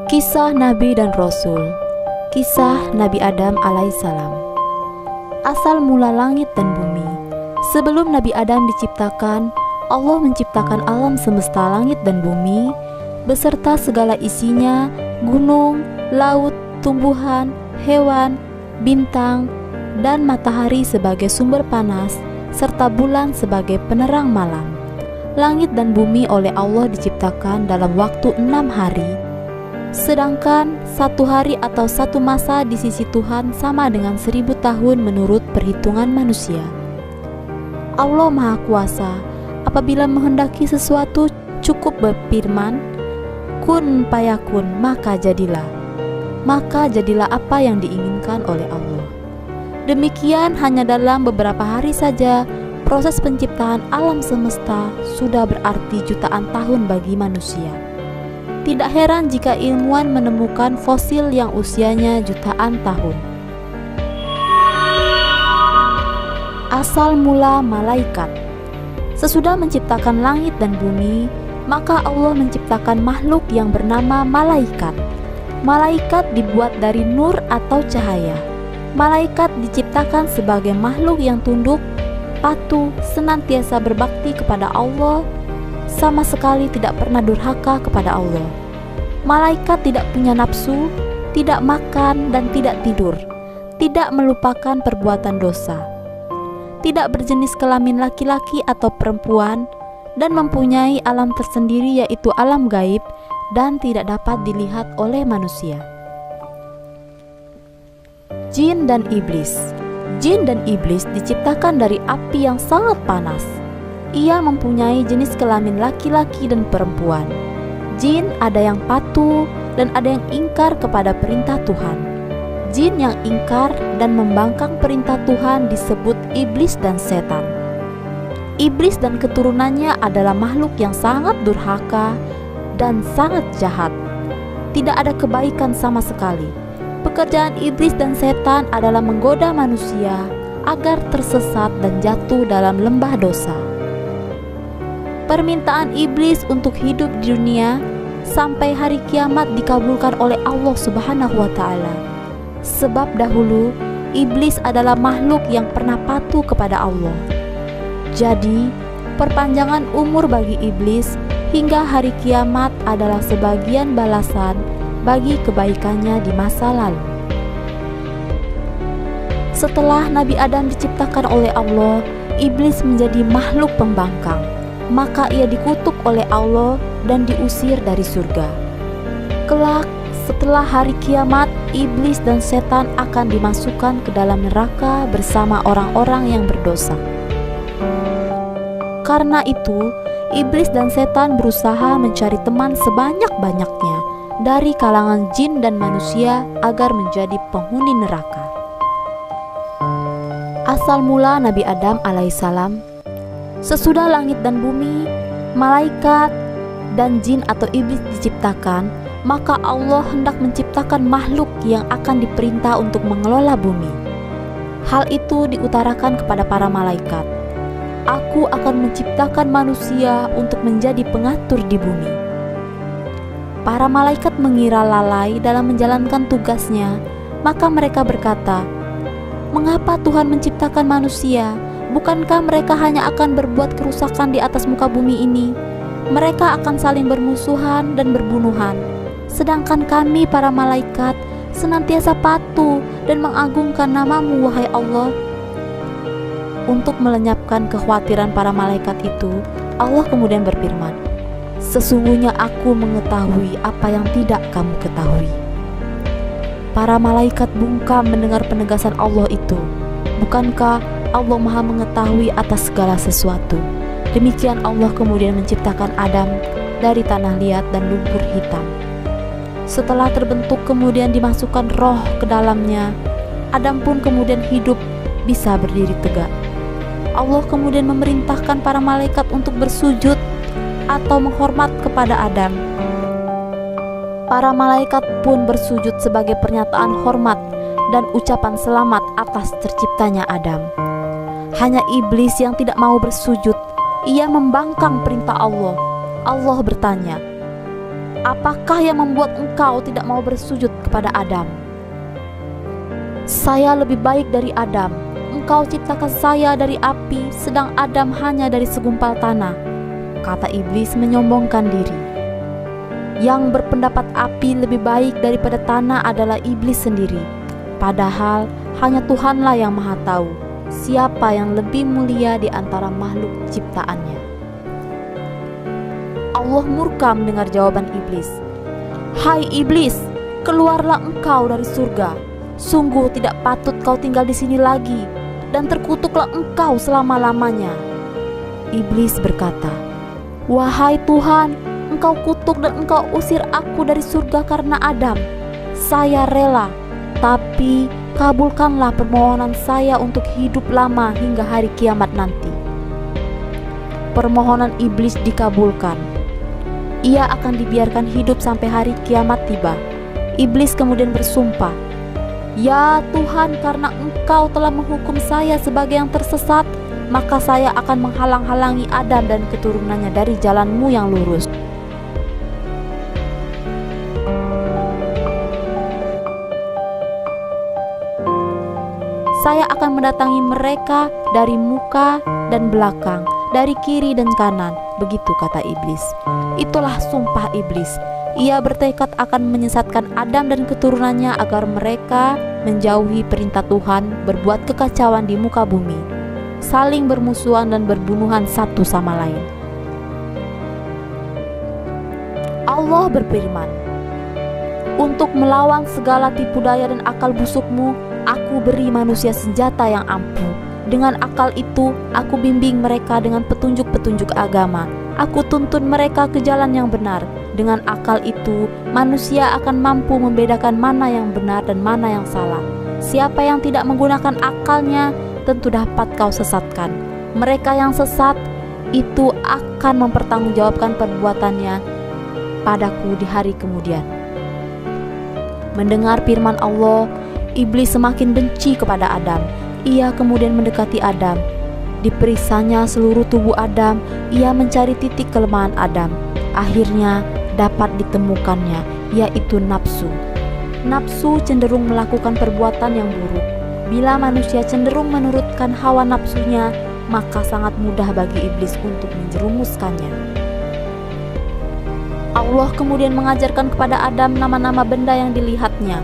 Kisah Nabi dan Rasul. Kisah Nabi Adam alaihissalam. Asal mula langit dan bumi. Sebelum Nabi Adam diciptakan, Allah menciptakan alam semesta langit dan bumi beserta segala isinya, gunung, laut, tumbuhan, hewan, bintang, dan matahari sebagai sumber panas, serta bulan sebagai penerang malam. Langit dan bumi oleh Allah diciptakan dalam waktu 6 hari, sedangkan 1 hari atau 1 masa di sisi Tuhan sama dengan 1000 tahun menurut perhitungan manusia. Allah Maha Kuasa, apabila menghendaki sesuatu cukup berfirman, kun payakun, maka jadilah. Maka jadilah apa yang diinginkan oleh Allah. Demikian hanya dalam beberapa hari saja, proses penciptaan alam semesta sudah berarti jutaan tahun bagi manusia. Tidak heran jika ilmuwan menemukan fosil yang usianya jutaan tahun. Asal mula malaikat. Sesudah menciptakan langit dan bumi, maka Allah menciptakan makhluk yang bernama malaikat. Malaikat dibuat dari nur atau cahaya. Malaikat diciptakan sebagai makhluk yang tunduk, patuh, senantiasa berbakti kepada Allah, sama sekali tidak pernah durhaka kepada Allah. Malaikat tidak punya nafsu, tidak makan dan tidak tidur, tidak melupakan perbuatan dosa, tidak berjenis kelamin laki-laki atau perempuan, dan mempunyai alam tersendiri yaitu alam gaib dan tidak dapat dilihat oleh manusia. Jin dan iblis. Jin dan iblis diciptakan dari api yang sangat panas. Ia mempunyai jenis kelamin laki-laki dan perempuan. Jin ada yang patuh dan ada yang ingkar kepada perintah Tuhan. Jin yang ingkar dan membangkang perintah Tuhan disebut iblis dan setan. Iblis dan keturunannya adalah makhluk yang sangat durhaka dan sangat jahat. Tidak ada kebaikan sama sekali. Pekerjaan iblis dan setan adalah menggoda manusia agar tersesat dan jatuh dalam lembah dosa. Permintaan iblis untuk hidup di dunia sampai hari kiamat dikabulkan oleh Allah Subhanahu wa Ta'ala. Sebab dahulu iblis adalah makhluk yang pernah patuh kepada Allah. Jadi, perpanjangan umur bagi iblis hingga hari kiamat adalah sebagian balasan bagi kebaikannya di masa lalu. Setelah Nabi Adam diciptakan oleh Allah, iblis menjadi makhluk pembangkang. Maka ia dikutuk oleh Allah dan diusir dari surga. Kelak, setelah hari kiamat, iblis dan setan akan dimasukkan ke dalam neraka bersama orang-orang yang berdosa. Karena itu, iblis dan setan berusaha mencari teman sebanyak-banyaknya dari kalangan jin dan manusia agar menjadi penghuni neraka. Asal mula Nabi Adam alaihissalam. Sesudah langit dan bumi, malaikat dan jin atau iblis diciptakan, maka Allah hendak menciptakan makhluk yang akan diperintah untuk mengelola bumi. Hal itu diutarakan kepada para malaikat. Aku akan menciptakan manusia untuk menjadi pengatur di bumi. Para malaikat mengira lalai dalam menjalankan tugasnya, maka mereka berkata, "Mengapa Tuhan menciptakan manusia? Bukankah mereka hanya akan berbuat kerusakan di atas muka bumi ini? Mereka akan saling bermusuhan dan berbunuhan. Sedangkan kami para malaikat senantiasa patuh dan mengagungkan nama-Mu, wahai Allah." Untuk melenyapkan kekhawatiran para malaikat itu, Allah kemudian berfirman, "Sesungguhnya Aku mengetahui apa yang tidak kamu ketahui." Para malaikat bungkam mendengar penegasan Allah itu. Bukankah Allah Maha mengetahui atas segala sesuatu? Demikian Allah kemudian menciptakan Adam dari tanah liat dan lumpur hitam. Setelah terbentuk kemudian dimasukkan roh ke dalamnya. Adam pun kemudian hidup, bisa berdiri tegak. Allah kemudian memerintahkan para malaikat untuk bersujud atau menghormat kepada Adam. Para malaikat pun bersujud sebagai pernyataan hormat dan ucapan selamat atas terciptanya Adam. Hanya iblis yang tidak mau bersujud. Ia membangkang perintah Allah. Allah bertanya, apakah yang membuat engkau tidak mau bersujud kepada Adam? Saya lebih baik dari Adam. Engkau ciptakan saya dari api, sedang Adam hanya dari segumpal tanah," kata iblis menyombongkan diri. Yang berpendapat api lebih baik daripada tanah adalah iblis sendiri. Padahal hanya Tuhanlah yang Maha Tahu siapa yang lebih mulia di antara makhluk ciptaannya. Allah murka mendengar jawaban iblis. "Hai iblis, keluarlah engkau dari surga. Sungguh tidak patut kau tinggal di sini lagi, dan terkutuklah engkau selama-lamanya." Iblis berkata, "Wahai Tuhan, engkau kutuk dan engkau usir aku dari surga karena Adam. Saya rela, tapi kabulkanlah permohonan saya untuk hidup lama hingga hari kiamat nanti." Permohonan iblis dikabulkan. Ia akan dibiarkan hidup sampai hari kiamat tiba. Iblis kemudian bersumpah, "Ya Tuhan, karena engkau telah menghukum saya sebagai yang tersesat, maka saya akan menghalang-halangi Adam dan keturunannya dari jalan-Mu yang lurus." "Saya akan mendatangi mereka dari muka dan belakang, dari kiri dan kanan," begitu kata iblis. Itulah sumpah iblis. Ia bertekad akan menyesatkan Adam dan keturunannya agar mereka menjauhi perintah Tuhan, berbuat kekacauan di muka bumi, saling bermusuhan dan berbunuhan satu sama lain. Allah berfirman, "Untuk melawan segala tipu daya dan akal busukmu, aku beri manusia senjata yang ampuh. Dengan akal itu, aku bimbing mereka dengan petunjuk-petunjuk agama. Aku tuntun mereka ke jalan yang benar. Dengan akal itu, manusia akan mampu membedakan mana yang benar dan mana yang salah. Siapa yang tidak menggunakan akalnya, tentu dapat kau sesatkan. Mereka yang sesat itu akan mempertanggungjawabkan perbuatannya padaku di hari kemudian." Mendengar firman Allah, iblis semakin benci kepada Adam. Ia kemudian mendekati Adam. Diperiksanya seluruh tubuh Adam. Ia mencari titik kelemahan Adam. Akhirnya dapat ditemukannya, yaitu nafsu. Nafsu cenderung melakukan perbuatan yang buruk. Bila manusia cenderung menurutkan hawa nafsunya, maka sangat mudah bagi iblis untuk menjerumuskannya. Allah kemudian mengajarkan kepada Adam nama-nama benda yang dilihatnya.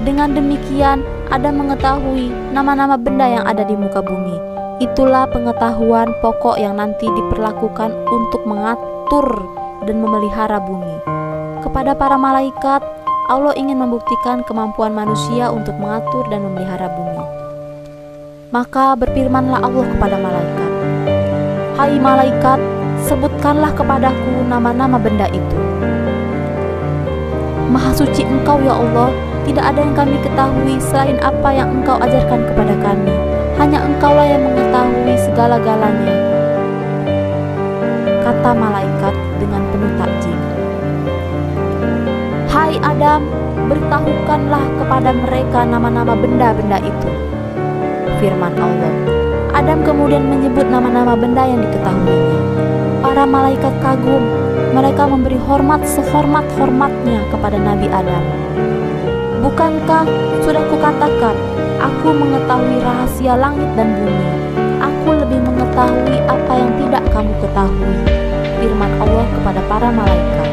Dengan demikian, Adam mengetahui nama-nama benda yang ada di muka bumi. Itulah pengetahuan pokok yang nanti diperlakukan untuk mengatur dan memelihara bumi. Kepada para malaikat, Allah ingin membuktikan kemampuan manusia untuk mengatur dan memelihara bumi. Maka berfirmanlah Allah kepada malaikat, "Hai malaikat, sebutkanlah kepadaku nama-nama benda itu." "Maha suci Engkau ya Allah, tidak ada yang kami ketahui selain apa yang Engkau ajarkan kepada kami. Hanya Engkaulah yang mengetahui segala-galanya," kata malaikat dengan penuh takjub. "Hai Adam, beritahukanlah kepada mereka nama-nama benda-benda itu," firman Allah. Adam kemudian menyebut nama-nama benda yang diketahuinya. Para malaikat kagum. Mereka memberi hormat sehormat-hormatnya kepada Nabi Adam. "Bukankah sudah kukatakan, aku mengetahui rahasia langit dan bumi. Aku lebih mengetahui apa yang tidak kamu ketahui," firman Allah kepada para malaikat.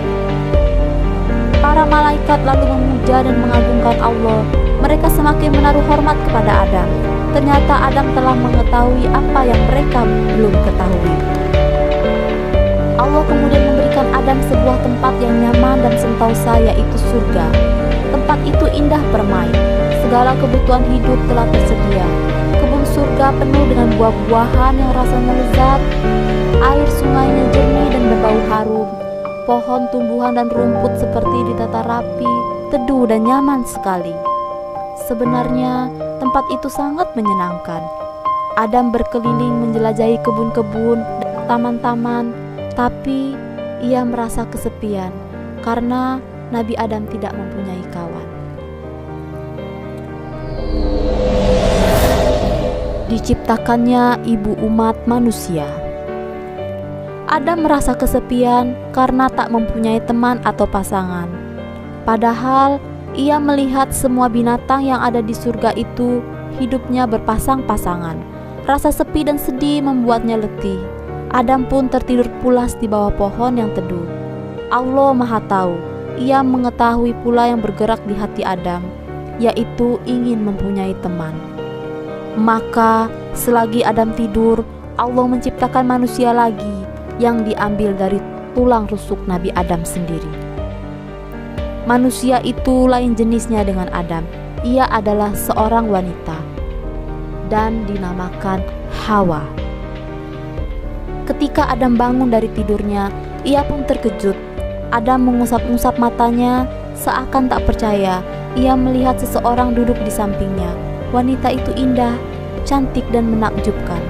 Para malaikat lalu memuja dan mengagungkan Allah. Mereka semakin menaruh hormat kepada Adam. Ternyata Adam telah mengetahui apa yang mereka belum ketahui. Allah kemudian memberikan Adam sebuah tempat yang nyaman dan sentosa, yaitu surga. Tempat itu indah permai. Segala kebutuhan hidup telah tersedia. Kebun surga penuh dengan buah-buahan yang rasanya lezat. Air sungainya jernih dan berbau harum. Pohon, tumbuhan, dan rumput seperti ditata rapi, teduh dan nyaman sekali. Sebenarnya tempat itu sangat menyenangkan. Adam berkeliling menjelajahi kebun-kebun, taman-taman, tapi ia merasa kesepian karena Nabi Adam tidak mempunyai kawan. Diciptakannya ibu umat manusia. Adam merasa kesepian karena tak mempunyai teman atau pasangan. Padahal ia melihat semua binatang yang ada di surga itu hidupnya berpasang-pasangan. Rasa sepi dan sedih membuatnya letih. Adam pun tertidur pulas di bawah pohon yang teduh. Allah Maha Tahu, Ia mengetahui pula yang bergerak di hati Adam, yaitu ingin mempunyai teman. Maka selagi Adam tidur, Allah menciptakan manusia lagi yang diambil dari tulang rusuk Nabi Adam sendiri. Manusia itu lain jenisnya dengan Adam. Ia adalah seorang wanita dan dinamakan Hawa. Ketika Adam bangun dari tidurnya, ia pun terkejut. Adam mengusap-usap matanya seakan tak percaya. Ia melihat seseorang duduk di sampingnya. Wanita itu indah, cantik dan menakjubkan.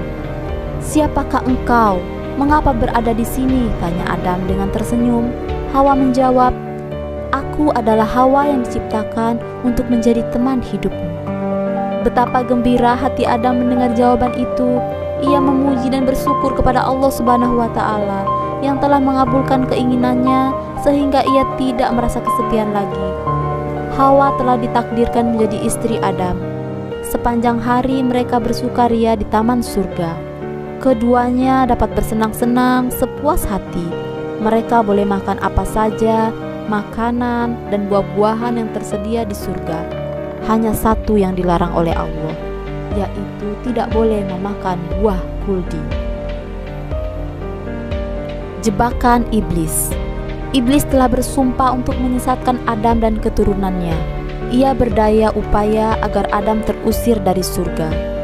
"Siapakah engkau? Mengapa berada di sini?" tanya Adam dengan tersenyum. Hawa menjawab, "Aku adalah Hawa yang diciptakan untuk menjadi teman hidupmu." Betapa gembira hati Adam mendengar jawaban itu. Ia memuji dan bersyukur kepada Allah Subhanahu wa Ta'ala yang telah mengabulkan keinginannya sehingga ia tidak merasa kesepian lagi. Hawa telah ditakdirkan menjadi istri Adam. Sepanjang hari mereka bersukaria di taman surga. Keduanya dapat bersenang-senang sepuas hati. Mereka boleh makan apa saja, makanan dan buah-buahan yang tersedia di surga. Hanya satu yang dilarang oleh Allah, yaitu tidak boleh memakan buah kuldi. Jebakan iblis. Iblis telah bersumpah untuk menyesatkan Adam dan keturunannya. Ia berdaya upaya agar Adam terusir dari surga.